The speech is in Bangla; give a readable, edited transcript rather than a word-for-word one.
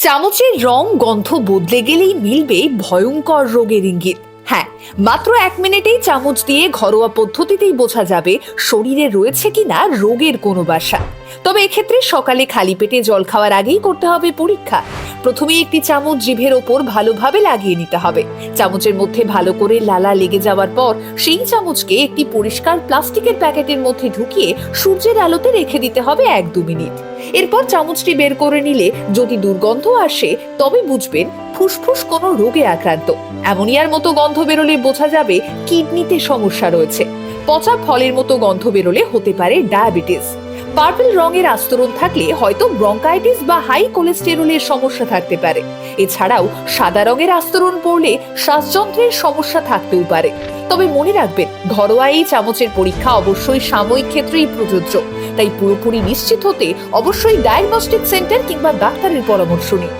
চামচের রং গন্ধ বদলে গেলেই মিলবে ভয়ঙ্কর রোগের ইঙ্গিত। হ্যাঁ, মাত্র 1 মিনিটেই চামচ দিয়ে ঘরোয়া পদ্ধতিতেই বোঝা যাবে শরীরে রয়েছে কিনা রোগের কোনো বাসা। তবে এক্ষেত্রে সকালে খালি পেটে জল খাওয়ার আগেই করতে হবে পরীক্ষা। প্রথমেই একটি চামচ জিভের ওপর ভালোভাবে লাগিয়ে নিতে হবে। চামচের মধ্যে ভালো করে লালা লেগে যাওয়ার পর সেই চামচকে একটি পরিষ্কার প্লাস্টিকের প্যাকেটের মধ্যে ঢুকিয়ে সূর্যের আলোতে রেখে দিতে হবে 1-2 মিনিট। এরপর চামচটি বের করে নিলে যদি দুর্গন্ধ আসে তবে বুঝবেন ফুসফুস কোনো রোগে আক্রান্ত। অ্যামোনিয়ার মতো গন্ধ বেরোলে বোঝা যাবে কিডনিতে সমস্যা রয়েছে। পচা ফলের মতো গন্ধ বেরোলে হতে পারে ডায়াবেটিস। পার্পল রঙের আস্তরণ থাকলে হয়তো ব্রঙ্কাইটিস বা হাই কোলেস্টেরলের সমস্যা থাকতে পারে। এছাড়াও সাদা রঙের আস্তরণ পড়লে শ্বাসযন্ত্রের সমস্যা থাকতেও পারে। তবে মনে রাখবেন, ঘরোয়া এই চামচের পরীক্ষা অবশ্যই সাময়িক ক্ষেত্রেই প্রযোজ্য। তাই পুরোপুরি নিশ্চিত হতে অবশ্যই ডায়াগনস্টিক সেন্টার কিংবা ডাক্তারের পরামর্শ নিন।